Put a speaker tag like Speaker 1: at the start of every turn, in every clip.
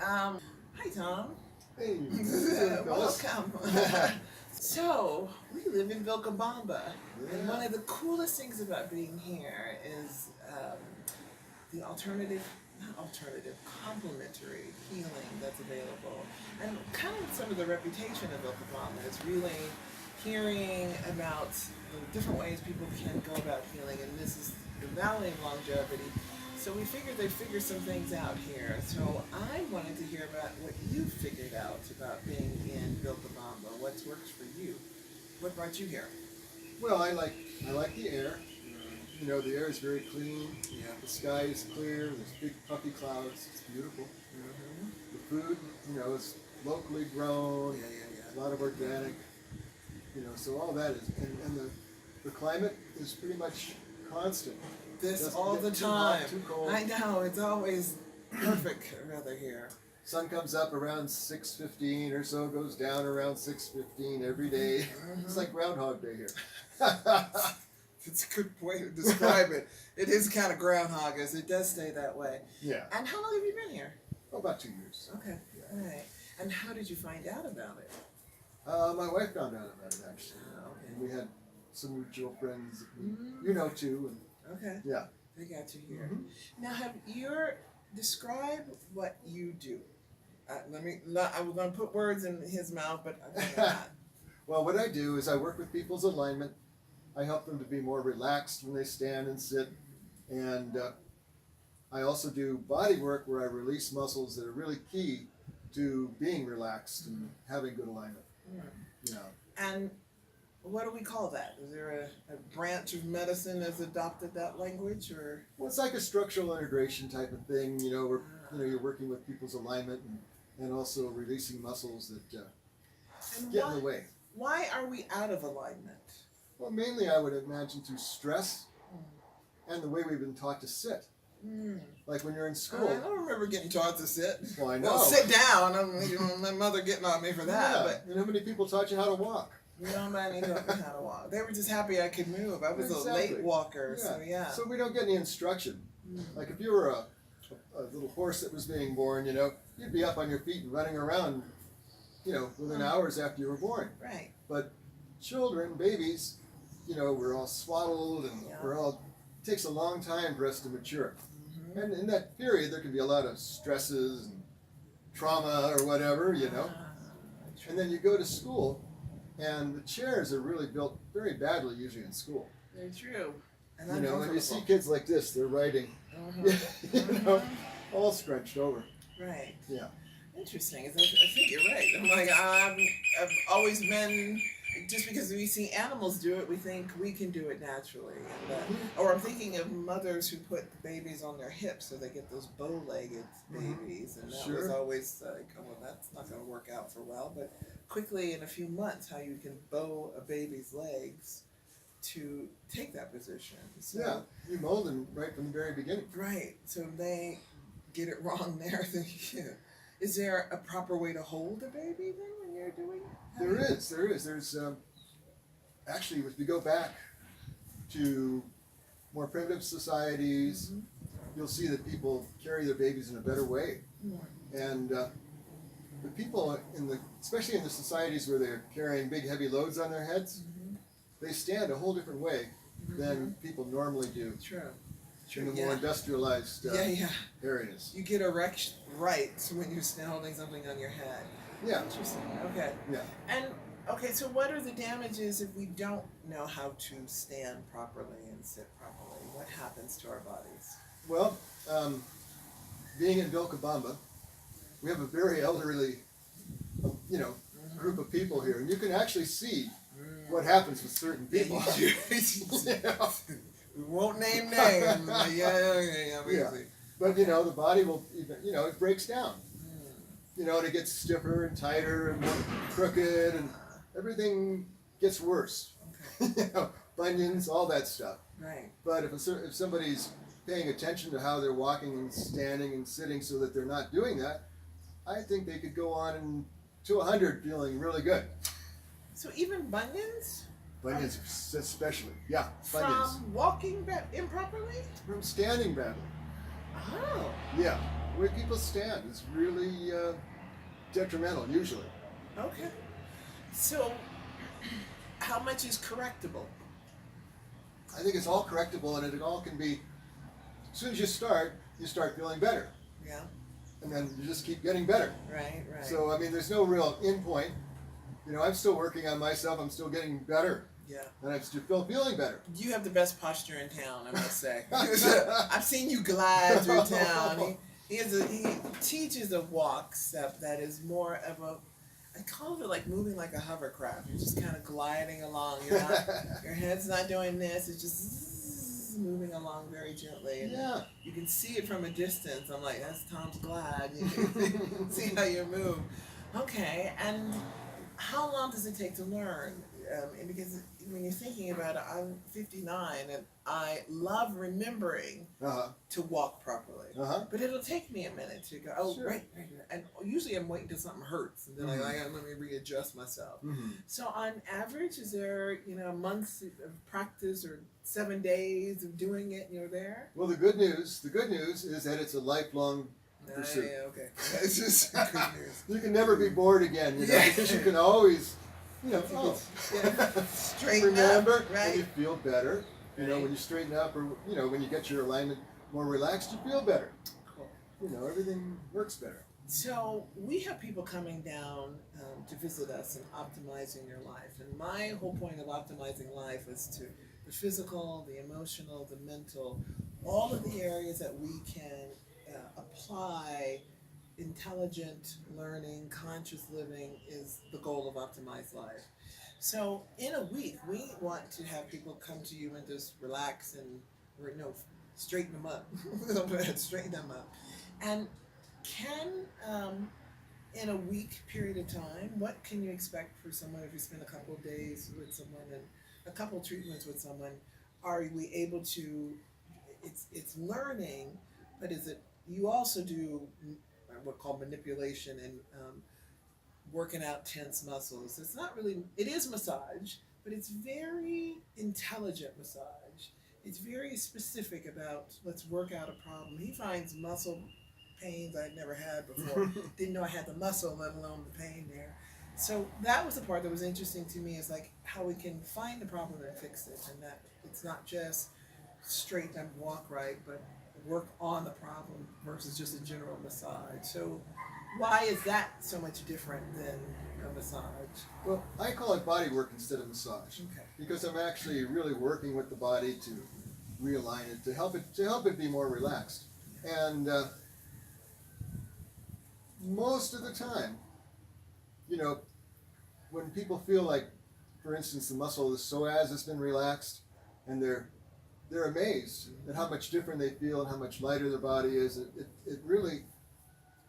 Speaker 1: Hi, Tom.
Speaker 2: Hey,
Speaker 1: Welcome. So, we live in Vilcabamba, and one of the coolest things about being here is the complementary healing that's available. And kind of some of the reputation of Vilcabamba is really hearing about the different ways people can go about healing, and this is the Valley of Longevity. So we figured they'd figure some things out here. So I wanted to hear about what you figured out about being in Vilcabamba. What's worked for you? What brought you here?
Speaker 2: Well, I like the air. You know, the air is very clean.
Speaker 1: Yeah.
Speaker 2: The sky is clear. There's big puffy clouds. It's beautiful.
Speaker 1: Mm-hmm.
Speaker 2: The food, is locally grown.
Speaker 1: Yeah.
Speaker 2: A lot of organic. So all that is, and the climate is pretty much constant.
Speaker 1: This all the
Speaker 2: too hot,
Speaker 1: time.
Speaker 2: too cold.
Speaker 1: I know, it's always perfect weather here.
Speaker 2: Sun comes up around 6:15 or so, goes down around 6:15 every day.
Speaker 1: Mm-hmm.
Speaker 2: It's like Groundhog Day here.
Speaker 1: It's a good way to describe it. It is kind of groundhog-ish. It does stay that way.
Speaker 2: Yeah.
Speaker 1: And how long have you been here?
Speaker 2: Oh, about 2 years.
Speaker 1: Okay.
Speaker 2: Yeah.
Speaker 1: All right. And how did you find out about it?
Speaker 2: My wife found out about it actually.
Speaker 1: Okay.
Speaker 2: And we had some mutual friends that you know too. And
Speaker 1: Okay.
Speaker 2: yeah.
Speaker 1: They got you here.
Speaker 2: Mm-hmm.
Speaker 1: Now, describe what you do. I'm going to put words in his mouth, but I'm not.
Speaker 2: Well, what I do is I work with people's alignment. I help them to be more relaxed when they stand and sit. And I also do body work where I release muscles that are really key to being relaxed and having good alignment. Yeah.
Speaker 1: And what do we call that? Is there a branch of medicine that's adopted that language, or?
Speaker 2: Well, it's like a structural integration type of thing, where you're working with people's alignment and also releasing muscles that get in the way.
Speaker 1: Why are we out of alignment?
Speaker 2: Well, mainly I would imagine through stress and the way we've been taught to sit. Like when you're in school.
Speaker 1: I don't remember getting taught to sit.
Speaker 2: Well, I know.
Speaker 1: Well, sit down. My mother getting on me for that.
Speaker 2: Yeah.
Speaker 1: But
Speaker 2: and how many people taught you how to walk?
Speaker 1: nobody taught me how to walk. They were just happy I could move. I was a
Speaker 2: Exactly.
Speaker 1: late walker, so yeah.
Speaker 2: So we don't get any instruction. Like if you were a little horse that was being born, you'd be up on your feet and running around, within hours after you were born.
Speaker 1: Right.
Speaker 2: But children, babies, we're all swaddled and it takes a long time for us to mature. And in that period, there can be a lot of stresses and trauma or whatever, And then you go to school, and the chairs are really built very badly, usually in school.
Speaker 1: Very true. And
Speaker 2: And you see kids like this, they're writing, all scrunched over.
Speaker 1: Right.
Speaker 2: Yeah.
Speaker 1: Interesting. I think you're right. I'm like, I've always been, just because we see animals do it, we think we can do it naturally. And, or I'm thinking of mothers who put babies on their hips so they get those bow-legged babies. And that was always like, oh, well, that's not going to work out for well. But quickly, in a few months, how you can bow a baby's legs to take that position. So,
Speaker 2: Yeah, you mold them right from the very beginning.
Speaker 1: Right. So they get it wrong there. Is there a proper way to hold a baby then when you're doing that?
Speaker 2: There is. There's actually, if you go back to more primitive societies, you'll see that people carry their babies in a better way. And the people especially in the societies where they're carrying big heavy loads on their heads, they stand a whole different way than people normally do.
Speaker 1: True.
Speaker 2: In the more industrialized areas.
Speaker 1: You get erect right when you're holding something on your head.
Speaker 2: Yeah.
Speaker 1: Interesting. Okay.
Speaker 2: Yeah.
Speaker 1: And so what are the damages if we don't know how to stand properly and sit properly? What happens to our bodies?
Speaker 2: Well, being in Vilcabamba, we have a very elderly, group of people here, and you can actually see what happens with certain people.
Speaker 1: We won't name names. Yeah.
Speaker 2: But the body will, it breaks down. And it gets stiffer and tighter and more crooked, and everything gets worse.
Speaker 1: Okay.
Speaker 2: Bunions, all that stuff.
Speaker 1: Right.
Speaker 2: But if somebody's paying attention to how they're walking and standing and sitting, so that they're not doing that, I think they could go on to 100 feeling really good.
Speaker 1: So even bunions?
Speaker 2: Bunions especially, yeah. Bunions.
Speaker 1: From walking improperly?
Speaker 2: From standing badly.
Speaker 1: Oh,
Speaker 2: Yeah, where people stand is really detrimental usually.
Speaker 1: okay. So, how much is correctable?
Speaker 2: I think it's all correctable, and it all can be. As soon as you start feeling better,
Speaker 1: Yeah,
Speaker 2: and then you just keep getting better.
Speaker 1: right, right.
Speaker 2: So I mean, there's no real end point. You know, I'm still working on myself. I'm still getting better,
Speaker 1: Yeah.
Speaker 2: and I'm still feeling better.
Speaker 1: You have the best posture in town, I must say. I've seen you glide through town. He teaches a walk step that is more of a, I call it like moving like a hovercraft. You're just kind of gliding along. Your head's not doing this. It's just moving along very gently. And
Speaker 2: Yeah.
Speaker 1: you can see it from a distance. I'm like, that's Tom's glide. You can see how you move. Okay, and how long does it take to learn? And because when you're thinking about it, I'm 59 and I love remembering
Speaker 2: Uh-huh.
Speaker 1: to walk properly.
Speaker 2: Uh-huh.
Speaker 1: But it'll take me a minute to go, oh,
Speaker 2: Sure.
Speaker 1: right. And usually I'm waiting till something hurts and then
Speaker 2: Mhm.
Speaker 1: let me readjust myself.
Speaker 2: Mm-hmm.
Speaker 1: So on average, is there, months of practice or 7 days of doing it and you're there?
Speaker 2: Well, the good news is that it's a lifelong pursuit.
Speaker 1: Yeah, okay. That's just good news.
Speaker 2: You can never be bored again,
Speaker 1: Yeah.
Speaker 2: because you can always,
Speaker 1: Yeah. Straighten
Speaker 2: remember,
Speaker 1: up, right?
Speaker 2: when you feel better. You know,
Speaker 1: Right.
Speaker 2: when you straighten up, or when you get your alignment more relaxed, you feel better.
Speaker 1: Cool.
Speaker 2: Everything works better.
Speaker 1: So we have people coming down to visit us and optimizing your life. And my whole point of optimizing life is to the physical, the emotional, the mental, all of the areas that we can apply intelligent learning, conscious living is the goal of optimized life. So in a week, we want to have people come to you and just relax and straighten them up, straighten them up, and can in a week period of time, what can you expect for someone if you spend a couple of days with someone and a couple of treatments with someone? Are we able to? It's learning, but is it? You also do what called manipulation and working out tense muscles. It's not really. It is massage, but it's very intelligent massage. It's very specific about let's work out a problem. He finds muscle pains I'd never had before. Didn't know I had the muscle, let alone the pain there. So that was the part that was interesting to me, is like how we can find the problem and fix it, and that it's not just straighten and walk right, but work on the problem versus just a general massage. So why is that so much different than a massage?
Speaker 2: Well, I call it body work instead of massage,
Speaker 1: Okay.
Speaker 2: because I'm actually really working with the body to realign it, to help it be more relaxed. And most of the time, when people feel like, for instance, the muscle of the psoas has been relaxed, and they're amazed at how much different they feel and how much lighter their body is. It really,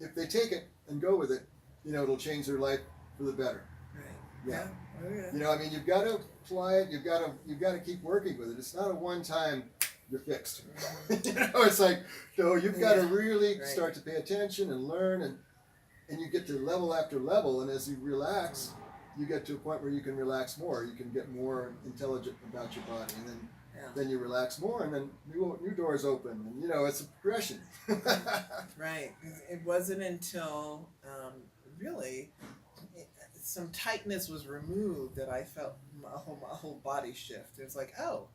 Speaker 2: if they take it and go with it, it'll change their life for the better.
Speaker 1: Right.
Speaker 2: Yeah.
Speaker 1: Oh, yeah.
Speaker 2: I mean, you've got to apply it. You've got to keep working with it. It's not a one-time you're fixed. It's like, no, you've got to really start to pay attention and learn, and you get to level after level. And as you relax, you get to a point where you can relax more. You can get more intelligent about your body, and then you relax more, and then new doors open, and it's a progression.
Speaker 1: Right. It wasn't until really some tightness was removed that I felt my whole body shift. It was like, oh,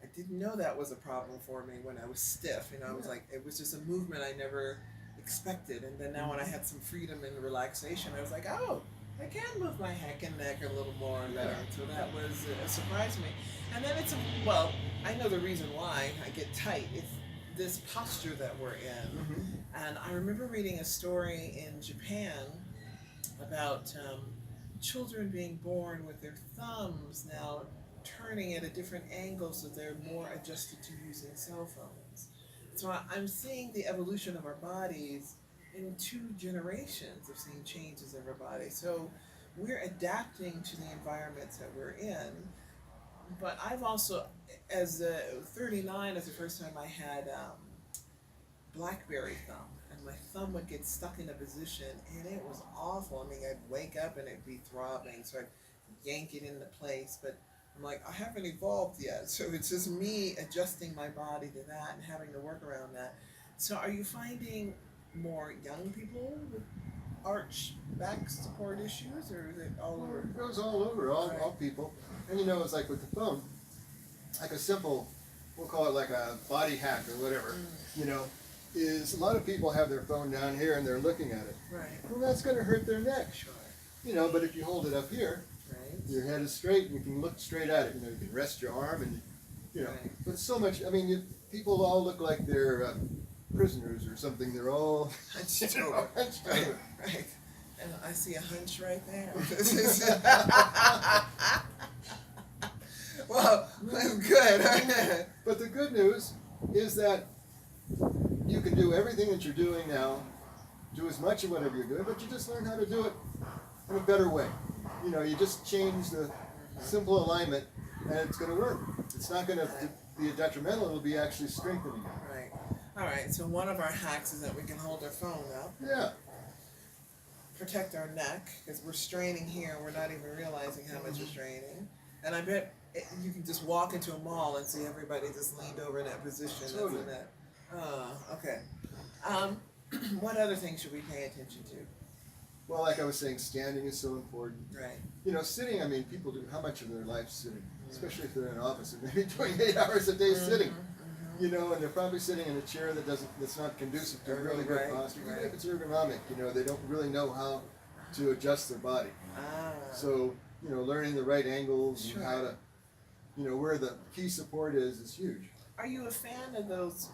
Speaker 1: I didn't know that was a problem for me when I was stiff. I was like, it was just a movement I never expected. And then now when I had some freedom and relaxation, I was like, oh, I can move my head and neck a little more and better. So that was a surprise to me. And then I know the reason why I get tight. It's this posture that we're in.
Speaker 2: Mm-hmm.
Speaker 1: And I remember reading a story in Japan about children being born with their thumbs now turning at a different angle so they're more adjusted to using cell phones. So I'm seeing the evolution of our bodies in 2 generations of seeing changes in our body. So we're adapting to the environments that we're in. But I've also, as 39 is the first time I had blackberry thumb, and my thumb would get stuck in a position, and it was awful. I mean, I'd wake up and it'd be throbbing, so I'd yank it into place, but I'm like, I haven't evolved yet, so it's just me adjusting my body to that and having to work around that. So are you finding more young people with arch back support issues, or is it all over?
Speaker 2: It goes all over, all people. And it's like with the phone, like a simple, we'll call it like a body hack or whatever, is a lot of people have their phone down here and they're looking at it.
Speaker 1: Right.
Speaker 2: Well, that's going to hurt their neck.
Speaker 1: Sure.
Speaker 2: But if you hold it up here,
Speaker 1: Right.
Speaker 2: your head is straight and you can look straight at it. You can rest your arm and,
Speaker 1: Right.
Speaker 2: but so much, people all look like they're prisoners or something. They're all
Speaker 1: Hunched
Speaker 2: you know,
Speaker 1: over.
Speaker 2: hunched
Speaker 1: Right.
Speaker 2: over.
Speaker 1: Right. And I see a hunch right there. Well, that's good.
Speaker 2: But the good news is that you can do everything that you're doing now, do as much of whatever you're doing, but you just learn how to do it in a better way. You just change the simple alignment and it's going to work. It's not going to be detrimental, it'll be actually strengthening it.
Speaker 1: Right. All right. So one of our hacks is that we can hold our phone up,
Speaker 2: Yeah.
Speaker 1: protect our neck, because we're straining here and we're not even realizing how much we're straining. And I bet you can just walk into a mall and see everybody just leaned over in that position.
Speaker 2: Totally.
Speaker 1: That's in that. Okay. What other things should we pay attention to?
Speaker 2: Well, like I was saying, standing is so important.
Speaker 1: Right.
Speaker 2: Sitting, people do how much of their life sitting, especially if they're in an office and maybe doing 8 hours a day sitting. And they're probably sitting in a chair that's not conducive to really good
Speaker 1: Right,
Speaker 2: posture. Even
Speaker 1: right.
Speaker 2: if it's ergonomic, they don't really know how to adjust their body. So, learning the right angles
Speaker 1: Sure.
Speaker 2: and how to, where the key support is huge.
Speaker 1: Are you a fan of those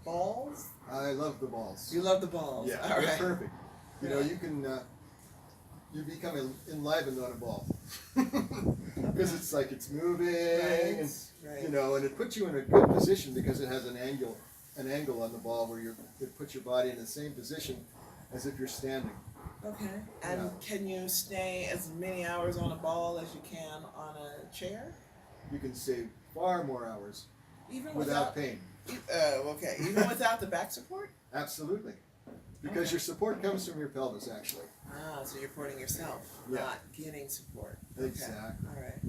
Speaker 1: balls?
Speaker 2: I love the balls.
Speaker 1: You love the balls.
Speaker 2: Yeah,
Speaker 1: All
Speaker 2: they're
Speaker 1: right.
Speaker 2: perfect.
Speaker 1: Yeah.
Speaker 2: You can, you become enlivened on a ball. Because it's like it's moving,
Speaker 1: Right,
Speaker 2: and
Speaker 1: right.
Speaker 2: and it puts you in a good position because it has an angle on the ball where it puts your body in the same position as if you're standing.
Speaker 1: Okay. And
Speaker 2: Yeah.
Speaker 1: can you stay as many hours on a ball as you can on a chair?
Speaker 2: You can save far more hours
Speaker 1: Even
Speaker 2: without pain.
Speaker 1: Okay. Even without the back support?
Speaker 2: Absolutely. Because
Speaker 1: Okay.
Speaker 2: your support comes from your pelvis, actually.
Speaker 1: So you're supporting yourself,
Speaker 2: Yeah.
Speaker 1: not getting support. Okay.
Speaker 2: Exactly.
Speaker 1: All right.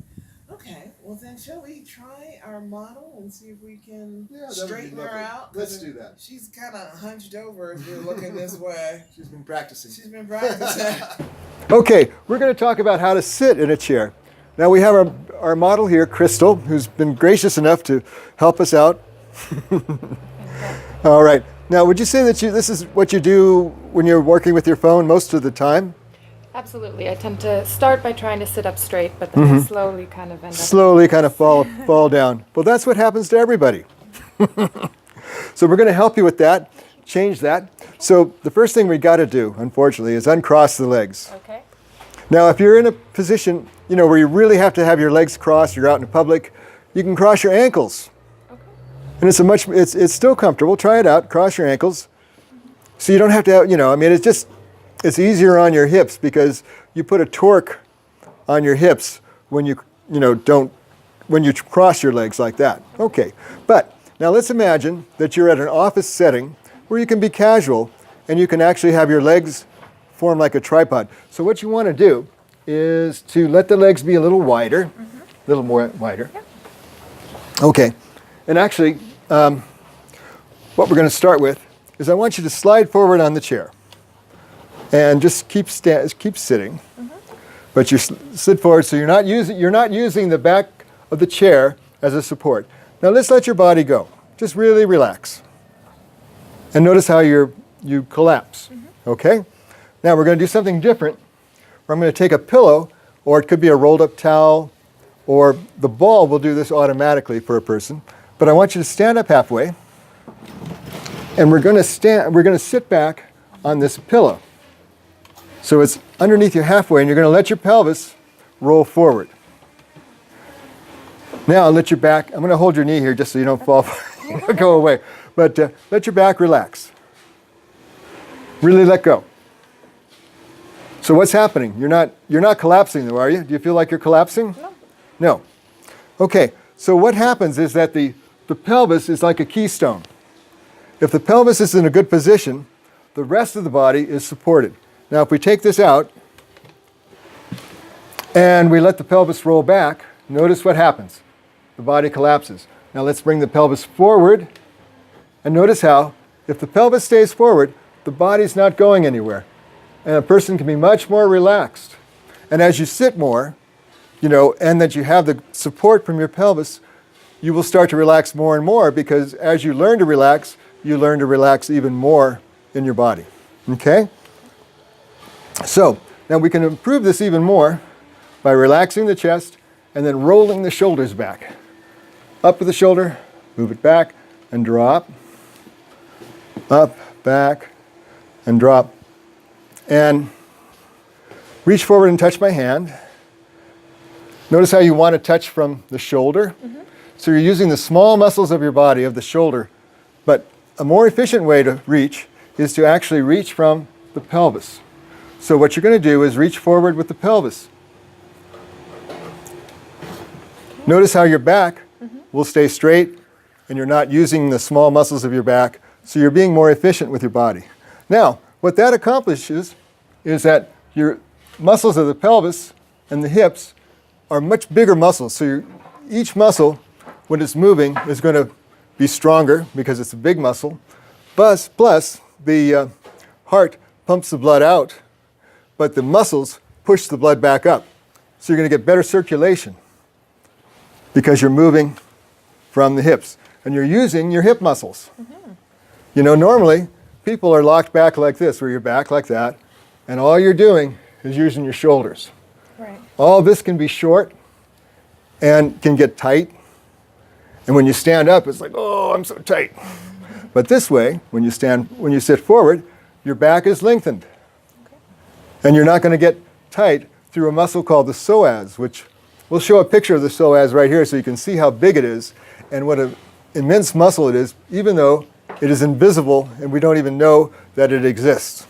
Speaker 1: Okay. Well, then, shall we try our model and see if we can
Speaker 2: Yeah, that would be
Speaker 1: straighten her
Speaker 2: lovely.
Speaker 1: out?
Speaker 2: Let's do that.
Speaker 1: She's kind of hunched over as we're looking this way.
Speaker 2: She's been practicing.
Speaker 1: She's been practicing.
Speaker 2: Okay, we're going to talk about how to sit in a chair. Now we have our model here, Crystal, who's been gracious enough to help us out. All right. Now, would you say that this is what you do when you're working with your phone most of the time?
Speaker 3: Absolutely. I tend to start by trying to sit up straight, but then I slowly kind of end up...
Speaker 2: Slowly kind of fall down. Well, that's what happens to everybody. So we're going to help you with that, change that. So the first thing we got to do, unfortunately, is uncross the legs.
Speaker 3: Okay.
Speaker 2: Now, if you're in a position, where you really have to have your legs crossed, you're out in public, you can cross your ankles.
Speaker 3: Okay.
Speaker 2: And it's still comfortable. Try it out. Cross your ankles. So you don't have to have, it's easier on your hips because you put a torque on your hips when you cross your legs like that. Okay. But now let's imagine that you're at an office setting where you can be casual and you can actually have your legs form like a tripod. So what you want to do is to let the legs be a little wider, a little more wider.
Speaker 3: Yep.
Speaker 2: Okay. And actually, what we're going to start with is I want you to slide forward on the chair and just keep sitting. But you sit forward, so you're not using the back of the chair as a support. Now let's let your body go. Just really relax. And notice how you collapse. Okay? Now we're going to do something different. I'm going to take a pillow, or it could be a rolled up towel, or the ball will do this automatically for a person. But I want you to stand up halfway, and we're going to sit back on this pillow. So it's underneath you halfway, and you're going to let your pelvis roll forward. Now let your back, I'm going to hold your knee here just so you don't fall, go away. But let your back relax. Really let go. So what's happening? You're not collapsing though, are you? Do you feel like you're collapsing?
Speaker 3: No.
Speaker 2: No. Okay, so what happens is that the pelvis is like a keystone. If the pelvis is in a good position, the rest of the body is supported. Now if we take this out and we let the pelvis roll back, notice what happens. The body collapses. Now let's bring the pelvis forward and notice how if the pelvis stays forward, the body's not going anywhere. And a person can be much more relaxed. And as you sit more, and that you have the support from your pelvis, you will start to relax more and more, because as you learn to relax even more in your body. Okay? So, now we can improve this even more by relaxing the chest and then rolling the shoulders back. Up with the shoulder, move it back, and drop. Up, back, and drop. And reach forward and touch my hand. Notice how you want to touch from the shoulder. So you're using the small muscles of your body, of the shoulder. But a more efficient way to reach is to actually reach from the pelvis. So what you're going to do is reach forward with the pelvis. Notice how your back will stay straight, and you're not using the small muscles of your back, so you're being more efficient with your body. Now, what that accomplishes is that your muscles of the pelvis and the hips are much bigger muscles. So each muscle, when it's moving, is going to be stronger because it's a big muscle. Plus the heart pumps the blood out, but the muscles push the blood back up. So you're going to get better circulation because you're moving from the hips. And you're using your hip muscles. Normally, people are locked back like this, where you're back like that, and all you're doing is using your shoulders.
Speaker 3: Right.
Speaker 2: All this can be short and can get tight. And when you stand up, it's like, oh, I'm so tight. But this way, when you sit forward, your back is lengthened.
Speaker 3: Okay.
Speaker 2: And you're not going to get tight through a muscle called the psoas, which we'll show a picture of the psoas right here so you can see how big it is and what an immense muscle it is, even though it is invisible and we don't even know that it exists.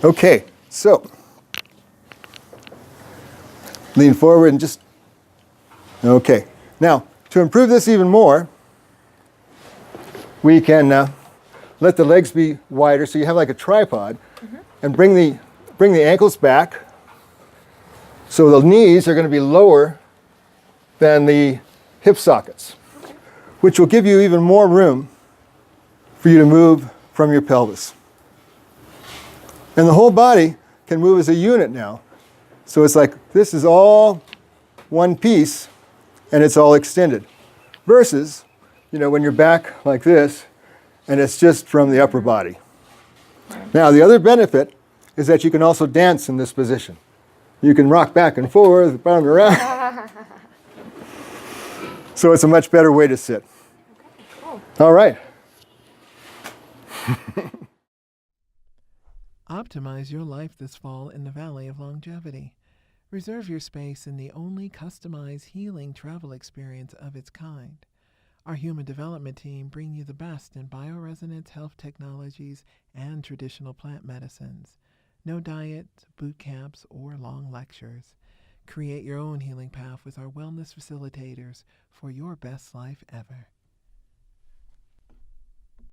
Speaker 2: Okay, so lean forward and just, okay. Now, to improve this even more, we can let the legs be wider, so you have like a tripod, and bring the ankles back, so the knees are going to be lower than the hip sockets, which will give you even more room for you to move from your pelvis. And the whole body can move as a unit now. So it's like this is all one piece and it's all extended. Versus, when you're back like this and it's just from the upper body. Now, the other benefit is that you can also dance in this position. You can rock back and forth, bound around. So it's a much better way to sit.
Speaker 3: Okay, cool.
Speaker 2: All right.
Speaker 1: Optimize your life this fall in the Valley of Longevity. Reserve your space in the only customized healing travel experience of its kind. Our human development team bring you the best in bioresonance health technologies and traditional plant medicines. No diet, boot camps, or long lectures. Create your own healing path with our wellness facilitators for your best life ever.